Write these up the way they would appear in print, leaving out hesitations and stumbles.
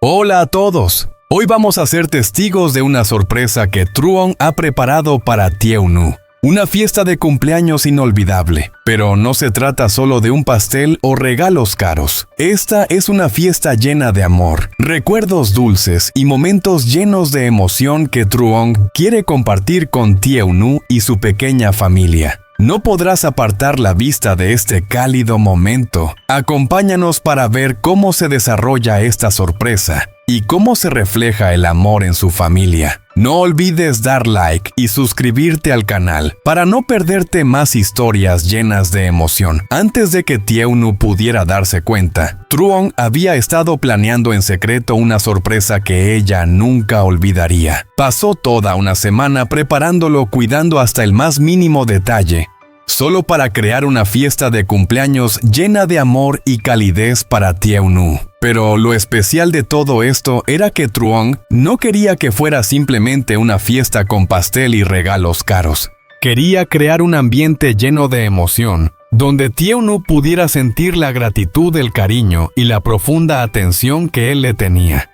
Hola a todos. Hoy vamos a ser testigos de una sorpresa que Truong ha preparado para Tieu-nu. Una fiesta de cumpleaños inolvidable, pero no se trata solo de un pastel o regalos caros. Esta es una fiesta llena de amor, recuerdos dulces y momentos llenos de emoción que Truong quiere compartir con Tieu-nu y su pequeña familia. No podrás apartar la vista de este cálido momento. Acompáñanos para ver cómo se desarrolla esta sorpresa y cómo se refleja el amor en su familia. No olvides dar like y suscribirte al canal para no perderte más historias llenas de emoción. Antes de que Tieu-nu pudiera darse cuenta, Truong había estado planeando en secreto una sorpresa que ella nunca olvidaría. Pasó toda una semana preparándolo, cuidando hasta el más mínimo detalle, solo para crear una fiesta de cumpleaños llena de amor y calidez para Tieu-nu. Pero lo especial de todo esto era que Truong no quería que fuera simplemente una fiesta con pastel y regalos caros. Quería crear un ambiente lleno de emoción, donde Tieu-nu pudiera sentir la gratitud, el cariño y la profunda atención que él le tenía.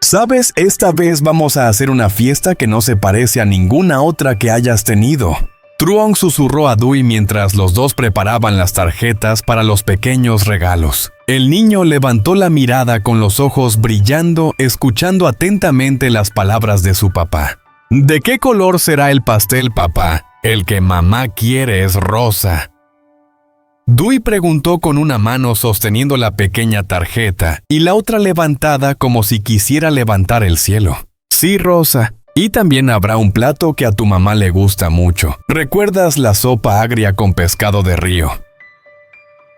¿Sabes? Esta vez vamos a hacer una fiesta que no se parece a ninguna otra que hayas tenido. Truong susurró a Dui mientras los dos preparaban las tarjetas para los pequeños regalos. El niño levantó la mirada con los ojos brillando, escuchando atentamente las palabras de su papá. ¿De qué color será el pastel, papá? El que mamá quiere es rosa. Dui preguntó con una mano sosteniendo la pequeña tarjeta y la otra levantada como si quisiera levantar el cielo. Sí, rosa. Y también habrá un plato que a tu mamá le gusta mucho. ¿Recuerdas la sopa agria con pescado de río?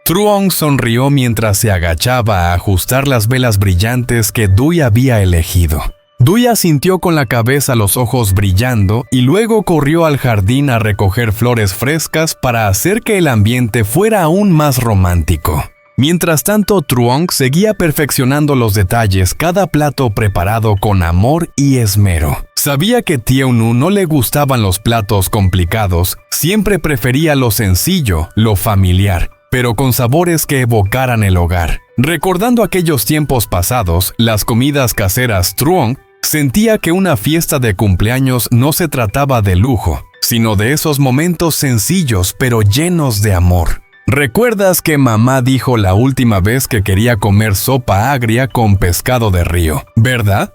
Truong sonrió mientras se agachaba a ajustar las velas brillantes que Dui había elegido. Dui asintió con la cabeza, los ojos brillando, y luego corrió al jardín a recoger flores frescas para hacer que el ambiente fuera aún más romántico. Mientras tanto, Truong seguía perfeccionando los detalles, cada plato preparado con amor y esmero. Sabía que Tieu-nu no le gustaban los platos complicados, siempre prefería lo sencillo, lo familiar, pero con sabores que evocaran el hogar. Recordando aquellos tiempos pasados, las comidas caseras, Truong sentía que una fiesta de cumpleaños no se trataba de lujo, sino de esos momentos sencillos pero llenos de amor. ¿Recuerdas que mamá dijo la última vez que quería comer sopa agria con pescado de río, verdad?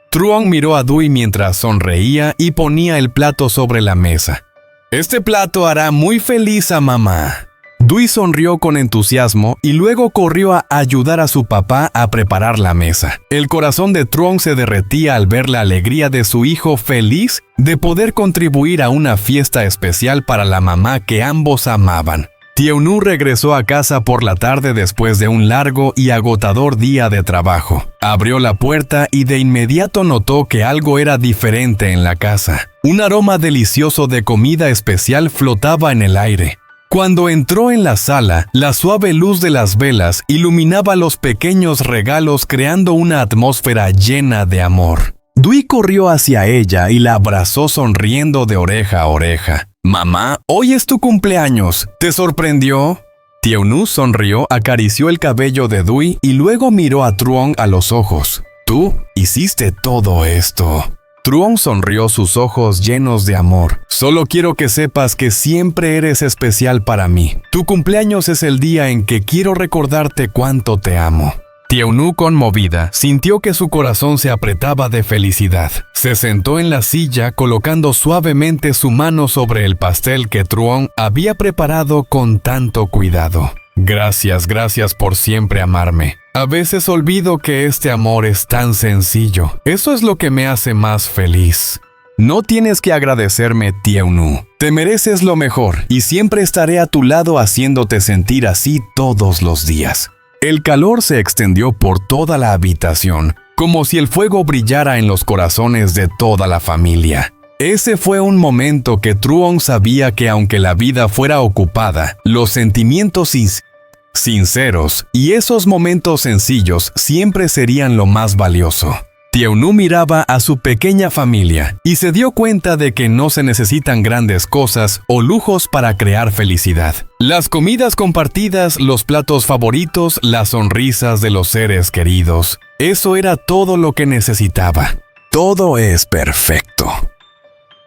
Truong miró a Dui mientras sonreía y ponía el plato sobre la mesa. Este plato hará muy feliz a mamá. Dui sonrió con entusiasmo y luego corrió a ayudar a su papá a preparar la mesa. El corazón de Truong se derretía al ver la alegría de su hijo, feliz de poder contribuir a una fiesta especial para la mamá que ambos amaban. Tieu-nu regresó a casa por la tarde después de un largo y agotador día de trabajo. Abrió la puerta y de inmediato notó que algo era diferente en la casa. Un aroma delicioso de comida especial flotaba en el aire. Cuando entró en la sala, la suave luz de las velas iluminaba los pequeños regalos, creando una atmósfera llena de amor. Dui corrió hacia ella y la abrazó sonriendo de oreja a oreja. «Mamá, hoy es tu cumpleaños. ¿Te sorprendió?» Tieu-nu sonrió, acarició el cabello de Dui y luego miró a Truong a los ojos. «¿Tú hiciste todo esto?» Truong sonrió, sus ojos llenos de amor. «Solo quiero que sepas que siempre eres especial para mí. Tu cumpleaños es el día en que quiero recordarte cuánto te amo». Tieu-nu, conmovida, sintió que su corazón se apretaba de felicidad. Se sentó en la silla, colocando suavemente su mano sobre el pastel que Truong había preparado con tanto cuidado. «Gracias por siempre amarme. A veces olvido que este amor es tan sencillo. Eso es lo que me hace más feliz». «No tienes que agradecerme, Tieu-nu. Te mereces lo mejor y siempre estaré a tu lado haciéndote sentir así todos los días». El calor se extendió por toda la habitación, como si el fuego brillara en los corazones de toda la familia. Ese fue un momento que Truong sabía que aunque la vida fuera ocupada, los sentimientos sinceros y esos momentos sencillos siempre serían lo más valioso. Tieu-nu miraba a su pequeña familia y se dio cuenta de que no se necesitan grandes cosas o lujos para crear felicidad. Las comidas compartidas, los platos favoritos, las sonrisas de los seres queridos. Eso era todo lo que necesitaba. Todo es perfecto,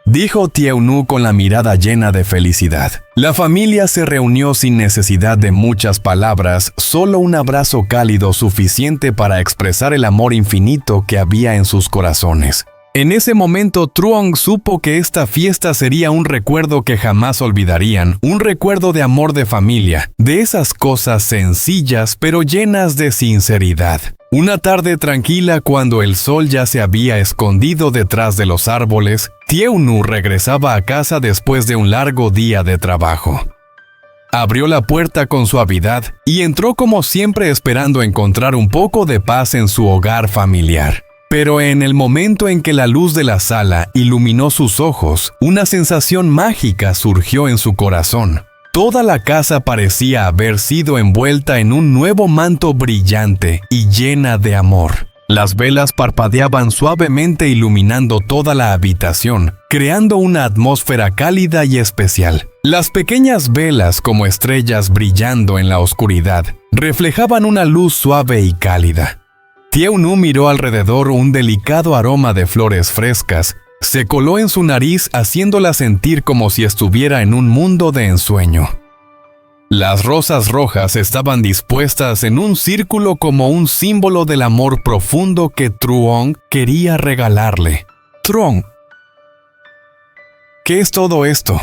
dijo Tiaunu con la mirada llena de felicidad. La familia se reunió sin necesidad de muchas palabras, solo un abrazo cálido suficiente para expresar el amor infinito que había en sus corazones. En ese momento, Truong supo que esta fiesta sería un recuerdo que jamás olvidarían, un recuerdo de amor de familia, de esas cosas sencillas pero llenas de sinceridad. Una tarde tranquila, cuando el sol ya se había escondido detrás de los árboles, Tiaunu regresaba a casa después de un largo día de trabajo. Abrió la puerta con suavidad y entró como siempre, esperando encontrar un poco de paz en su hogar familiar. Pero en el momento en que la luz de la sala iluminó sus ojos, una sensación mágica surgió en su corazón. Toda la casa parecía haber sido envuelta en un nuevo manto brillante y llena de amor. Las velas parpadeaban suavemente, iluminando toda la habitación, creando una atmósfera cálida y especial. Las pequeñas velas, como estrellas brillando en la oscuridad, reflejaban una luz suave y cálida. Tiaunu miró alrededor. Un delicado aroma de flores frescas se coló en su nariz, haciéndola sentir como si estuviera en un mundo de ensueño. Las rosas rojas estaban dispuestas en un círculo como un símbolo del amor profundo que Truong quería regalarle. Truong, ¿qué es todo esto?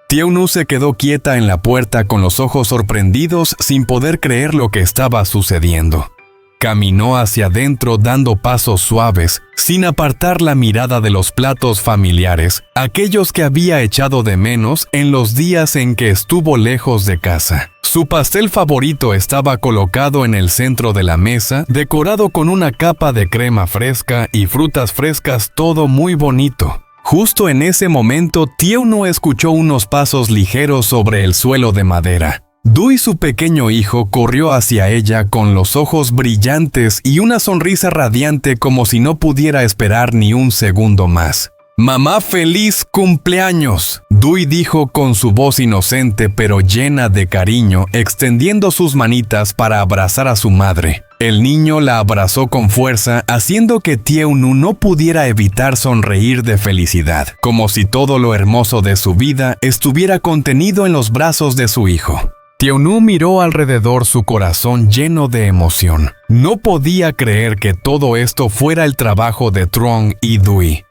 Tiaunu se quedó quieta en la puerta con los ojos sorprendidos, sin poder creer lo que estaba sucediendo. Caminó hacia adentro dando pasos suaves, sin apartar la mirada de los platos familiares, aquellos que había echado de menos en los días en que estuvo lejos de casa. Su pastel favorito estaba colocado en el centro de la mesa, decorado con una capa de crema fresca y frutas frescas, todo muy bonito. Justo en ese momento, Tiaunu escuchó unos pasos ligeros sobre el suelo de madera. Dui, su pequeño hijo, corrió hacia ella con los ojos brillantes y una sonrisa radiante, como si no pudiera esperar ni un segundo más. «¡Mamá, feliz cumpleaños!», Dui dijo con su voz inocente pero llena de cariño, extendiendo sus manitas para abrazar a su madre. El niño la abrazó con fuerza, haciendo que Tiaunu no pudiera evitar sonreír de felicidad, como si todo lo hermoso de su vida estuviera contenido en los brazos de su hijo. Tiaunu miró alrededor, su corazón lleno de emoción. No podía creer que todo esto fuera el trabajo de Truong y Dui.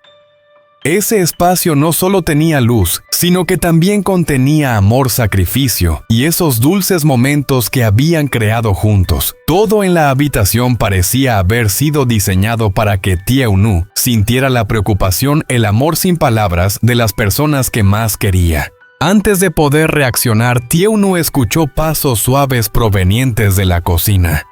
Ese espacio no solo tenía luz, sino que también contenía amor, sacrificio y esos dulces momentos que habían creado juntos. Todo en la habitación parecía haber sido diseñado para que Tiaunu sintiera la preocupación, el amor sin palabras de las personas que más quería. Antes de poder reaccionar, Tiaunu escuchó pasos suaves provenientes de la cocina.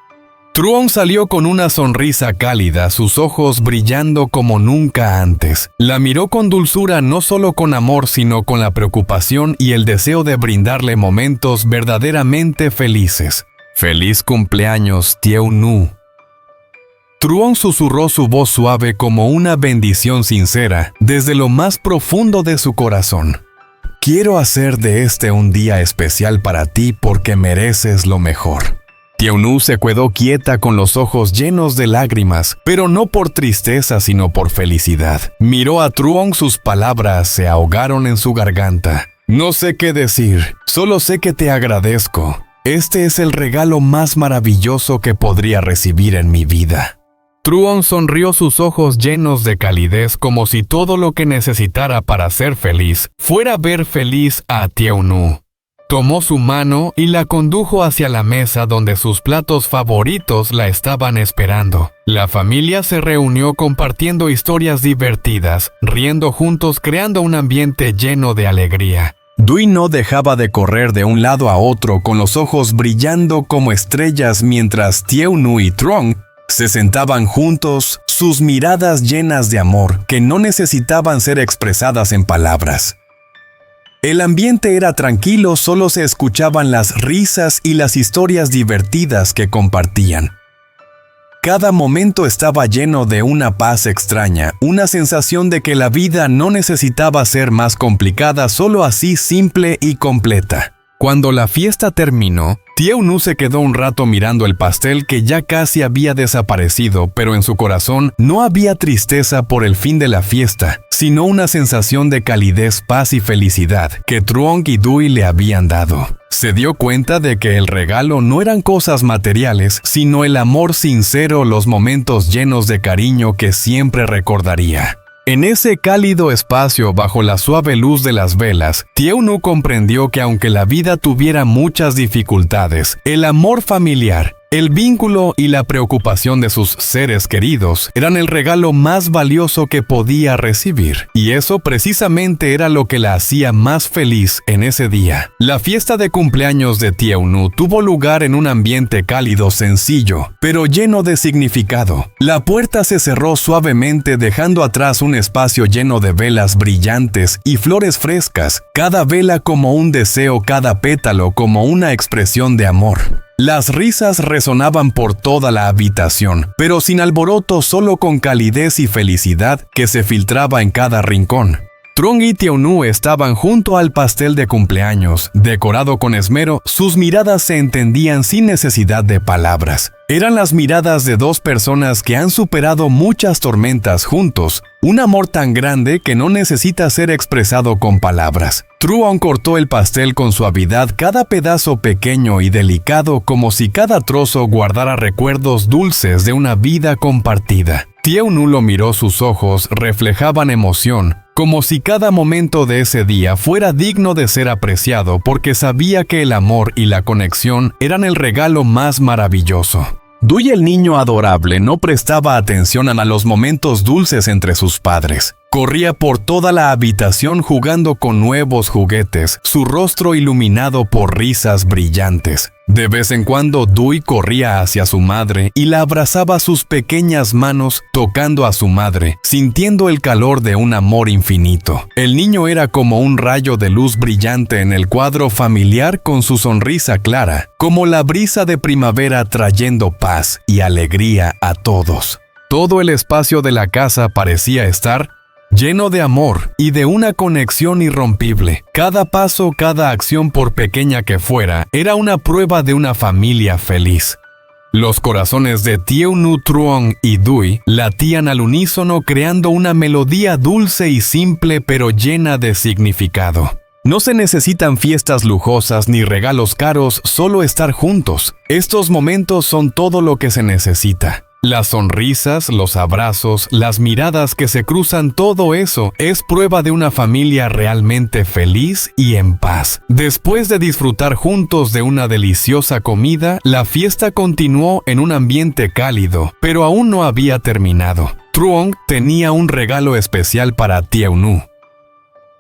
Truong salió con una sonrisa cálida, sus ojos brillando como nunca antes. La miró con dulzura, no solo con amor, sino con la preocupación y el deseo de brindarle momentos verdaderamente felices. «¡Feliz cumpleaños, Tiaunu!». Truong susurró, su voz suave como una bendición sincera, desde lo más profundo de su corazón. «Quiero hacer de este un día especial para ti porque mereces lo mejor». Tiaunu se quedó quieta con los ojos llenos de lágrimas, pero no por tristeza sino por felicidad. Miró a Truong, sus palabras se ahogaron en su garganta. «No sé qué decir, solo sé que te agradezco. Este es el regalo más maravilloso que podría recibir en mi vida». Truong sonrió, sus ojos llenos de calidez, como si todo lo que necesitara para ser feliz fuera ver feliz a Tiaunu. Tomó su mano y la condujo hacia la mesa donde sus platos favoritos la estaban esperando. La familia se reunió compartiendo historias divertidas, riendo juntos, creando un ambiente lleno de alegría. Dui no dejaba de correr de un lado a otro con los ojos brillando como estrellas, mientras Tiaunu y Truong se sentaban juntos, sus miradas llenas de amor que no necesitaban ser expresadas en palabras. El ambiente era tranquilo, solo se escuchaban las risas y las historias divertidas que compartían. Cada momento estaba lleno de una paz extraña, una sensación de que la vida no necesitaba ser más complicada, solo así simple y completa. Cuando la fiesta terminó, Tieu-nu se quedó un rato mirando el pastel que ya casi había desaparecido, pero en su corazón no había tristeza por el fin de la fiesta, sino una sensación de calidez, paz y felicidad que Truong y Dui le habían dado. Se dio cuenta de que el regalo no eran cosas materiales, sino el amor sincero, los momentos llenos de cariño que siempre recordaría. En ese cálido espacio bajo la suave luz de las velas, Tieu-nu comprendió que aunque la vida tuviera muchas dificultades, el amor familiar, el vínculo y la preocupación de sus seres queridos eran el regalo más valioso que podía recibir. Y eso precisamente era lo que la hacía más feliz en ese día. La fiesta de cumpleaños de Tieu-nu tuvo lugar en un ambiente cálido, sencillo, pero lleno de significado. La puerta se cerró suavemente dejando atrás un espacio lleno de velas brillantes y flores frescas, cada vela como un deseo, cada pétalo como una expresión de amor. Las risas resonaban por toda la habitación, pero sin alboroto, solo con calidez y felicidad que se filtraba en cada rincón. Truong y Tieu-nu estaban junto al pastel de cumpleaños, decorado con esmero. Sus miradas se entendían sin necesidad de palabras. Eran las miradas de dos personas que han superado muchas tormentas juntos, un amor tan grande que no necesita ser expresado con palabras. Truong cortó el pastel con suavidad, cada pedazo pequeño y delicado, como si cada trozo guardara recuerdos dulces de una vida compartida. Tieu-nu lo miró, sus ojos reflejaban emoción, como si cada momento de ese día fuera digno de ser apreciado, porque sabía que el amor y la conexión eran el regalo más maravilloso. Dui, el niño adorable, no prestaba atención a los momentos dulces entre sus padres. Corría por toda la habitación jugando con nuevos juguetes, su rostro iluminado por risas brillantes. De vez en cuando Dui corría hacia su madre y la abrazaba, sus pequeñas manos tocando a su madre, sintiendo el calor de un amor infinito. El niño era como un rayo de luz brillante en el cuadro familiar, con su sonrisa clara, como la brisa de primavera trayendo paz y alegría a todos. Todo el espacio de la casa parecía estar lleno de amor y de una conexión irrompible. Cada paso, cada acción, por pequeña que fuera, era una prueba de una familia feliz. Los corazones de Tieu-nu, Truong y Dui latían al unísono, creando una melodía dulce y simple, pero llena de significado. No se necesitan fiestas lujosas ni regalos caros, solo estar juntos. Estos momentos son todo lo que se necesita. Las sonrisas, los abrazos, las miradas que se cruzan, todo eso es prueba de una familia realmente feliz y en paz. Después de disfrutar juntos de una deliciosa comida, la fiesta continuó en un ambiente cálido, pero aún no había terminado. Truong tenía un regalo especial para Tieu-nu.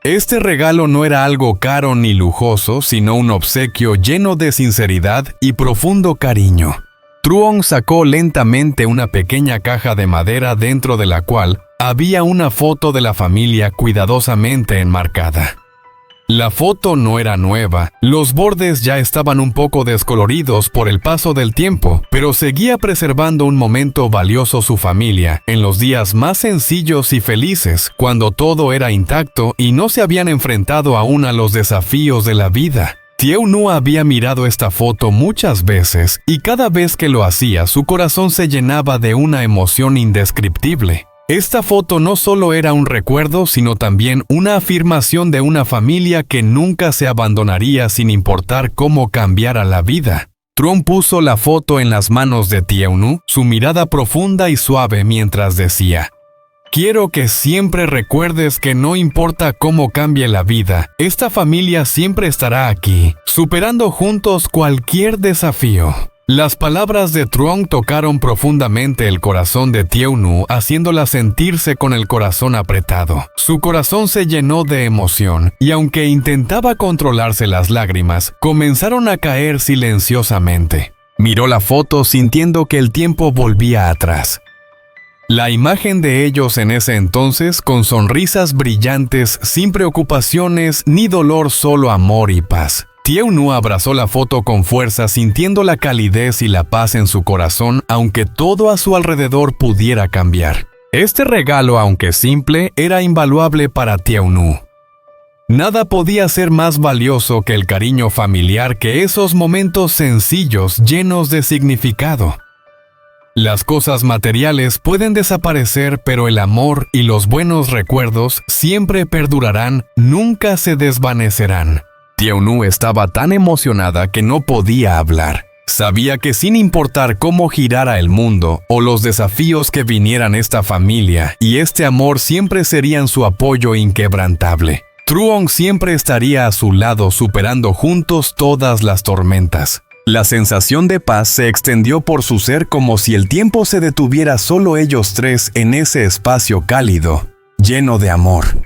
Este regalo no era algo caro ni lujoso, sino un obsequio lleno de sinceridad y profundo cariño. Truong sacó lentamente una pequeña caja de madera, dentro de la cual había una foto de la familia cuidadosamente enmarcada. La foto no era nueva, los bordes ya estaban un poco descoloridos por el paso del tiempo, pero seguía preservando un momento valioso su familia, en los días más sencillos y felices, cuando todo era intacto y no se habían enfrentado aún a los desafíos de la vida. Tieu-nu había mirado esta foto muchas veces, y cada vez que lo hacía, su corazón se llenaba de una emoción indescriptible. Esta foto no solo era un recuerdo, sino también una afirmación de una familia que nunca se abandonaría sin importar cómo cambiara la vida. Truong puso la foto en las manos de Tieu-nu, su mirada profunda y suave, mientras decía: «Quiero que siempre recuerdes que no importa cómo cambie la vida, esta familia siempre estará aquí, superando juntos cualquier desafío». Las palabras de Truong tocaron profundamente el corazón de Tieu-nu, haciéndola sentirse con el corazón apretado. Su corazón se llenó de emoción, y aunque intentaba controlarse, las lágrimas comenzaron a caer silenciosamente. Miró la foto sintiendo que el tiempo volvía atrás. La imagen de ellos en ese entonces, con sonrisas brillantes, sin preocupaciones ni dolor, solo amor y paz. Tieu-nu abrazó la foto con fuerza, sintiendo la calidez y la paz en su corazón, aunque todo a su alrededor pudiera cambiar. Este regalo, aunque simple, era invaluable para Tieu-nu. Nada podía ser más valioso que el cariño familiar, que esos momentos sencillos llenos de significado. Las cosas materiales pueden desaparecer, pero el amor y los buenos recuerdos siempre perdurarán, nunca se desvanecerán. Thiounnou estaba tan emocionada que no podía hablar. Sabía que sin importar cómo girara el mundo o los desafíos que vinieran, esta familia y este amor siempre serían su apoyo inquebrantable. Truong siempre estaría a su lado, superando juntos todas las tormentas. La sensación de paz se extendió por su ser, como si el tiempo se detuviera solo ellos tres en ese espacio cálido, lleno de amor.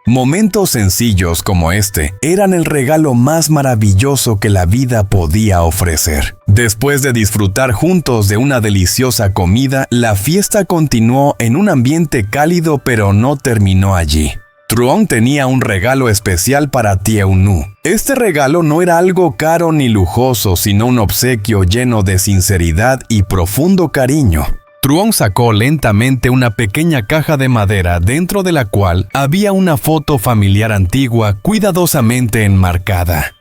Momentos sencillos como este eran el regalo más maravilloso que la vida podía ofrecer. Después de disfrutar juntos de una deliciosa comida, la fiesta continuó en un ambiente cálido, pero no terminó allí. Truong tenía un regalo especial para Thiounnou. Este regalo no era algo caro ni lujoso, sino un obsequio lleno de sinceridad y profundo cariño. Truong sacó lentamente una pequeña caja de madera, dentro de la cual había una foto familiar antigua, cuidadosamente enmarcada.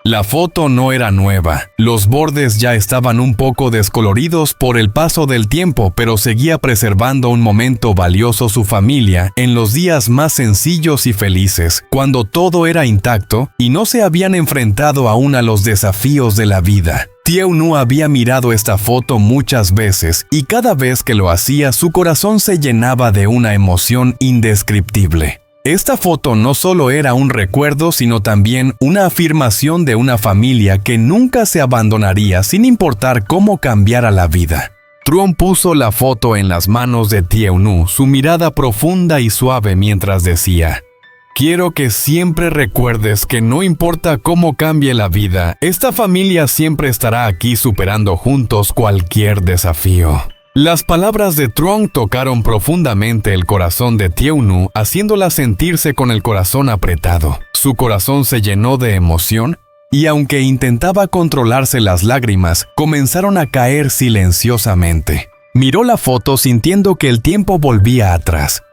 La foto no era nueva, los bordes ya estaban un poco descoloridos por el paso del tiempo, pero seguía preservando un momento valioso su familia en los días más sencillos y felices, cuando todo era intacto y no se habían enfrentado aún a los desafíos de la vida. Thiounnou había mirado esta foto muchas veces y cada vez que lo hacía su corazón se llenaba de una emoción indescriptible. Esta foto no solo era un recuerdo, sino también una afirmación de una familia que nunca se abandonaría sin importar cómo cambiara la vida. Truong puso la foto en las manos de Thiounnou, su mirada profunda y suave, mientras decía: «Quiero que siempre recuerdes que no importa cómo cambie la vida, esta familia siempre estará aquí superando juntos cualquier desafío». Las palabras de Truong tocaron profundamente el corazón de Thiounnou, haciéndola sentirse con el corazón apretado. Su corazón se llenó de emoción y, aunque intentaba controlarse, las lágrimas comenzaron a caer silenciosamente. Miró la foto sintiendo que el tiempo volvía atrás.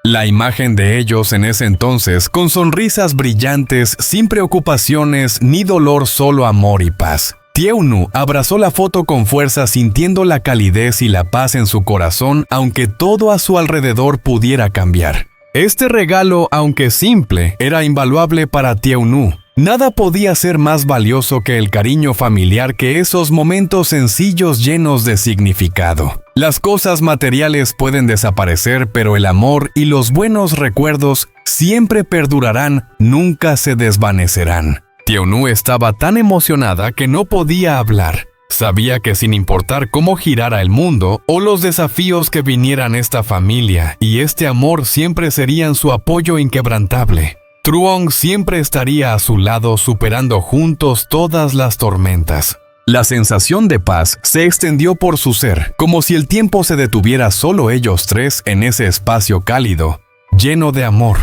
La imagen de ellos en ese entonces, con sonrisas brillantes, sin preocupaciones ni dolor, solo amor y paz. Thiounnou abrazó la foto con fuerza, sintiendo la calidez y la paz en su corazón, aunque todo a su alrededor pudiera cambiar. Este regalo, aunque simple, era invaluable para Thiounnou. Nada podía ser más valioso que el cariño familiar, que esos momentos sencillos llenos de significado. Las cosas materiales pueden desaparecer, pero el amor y los buenos recuerdos siempre perdurarán, nunca se desvanecerán. Thiounnou estaba tan emocionada que no podía hablar. Sabía que sin importar cómo girara el mundo o los desafíos que vinieran, esta familia y este amor siempre serían su apoyo inquebrantable. Truong siempre estaría a su lado, superando juntos todas las tormentas. La sensación de paz se extendió por su ser, como si el tiempo se detuviera solo ellos tres en ese espacio cálido, lleno de amor.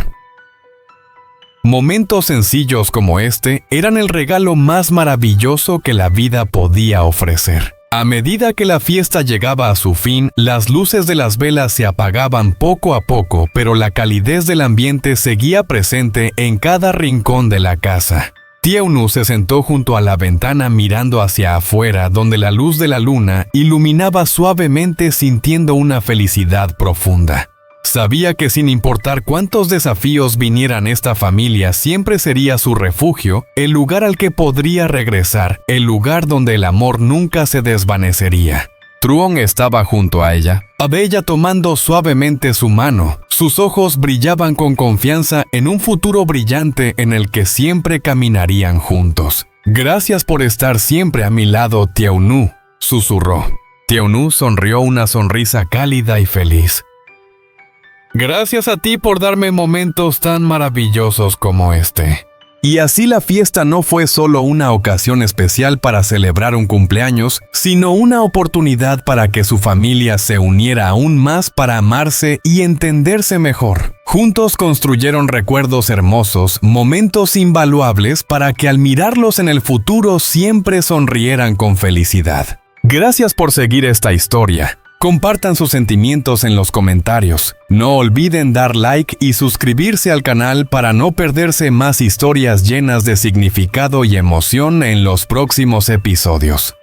Momentos sencillos como este eran el regalo más maravilloso que la vida podía ofrecer. A medida que la fiesta llegaba a su fin, las luces de las velas se apagaban poco a poco, pero la calidez del ambiente seguía presente en cada rincón de la casa. Thiounnou se sentó junto a la ventana, mirando hacia afuera, donde la luz de la luna iluminaba suavemente, sintiendo una felicidad profunda. Sabía que sin importar cuántos desafíos vinieran, esta familia siempre sería su refugio, el lugar al que podría regresar, el lugar donde el amor nunca se desvanecería. Truong estaba junto a ella tomando suavemente su mano. Sus ojos brillaban con confianza en un futuro brillante en el que siempre caminarían juntos. «Gracias por estar siempre a mi lado, Thiounnou», susurró. Thiounnou sonrió una sonrisa cálida y feliz. «Gracias a ti por darme momentos tan maravillosos como este». Y así la fiesta no fue solo una ocasión especial para celebrar un cumpleaños, sino una oportunidad para que su familia se uniera aún más, para amarse y entenderse mejor. Juntos construyeron recuerdos hermosos, momentos invaluables, para que al mirarlos en el futuro siempre sonrieran con felicidad. Gracias por seguir esta historia. Compartan sus sentimientos en los comentarios. No olviden dar like y suscribirse al canal para no perderse más historias llenas de significado y emoción en los próximos episodios.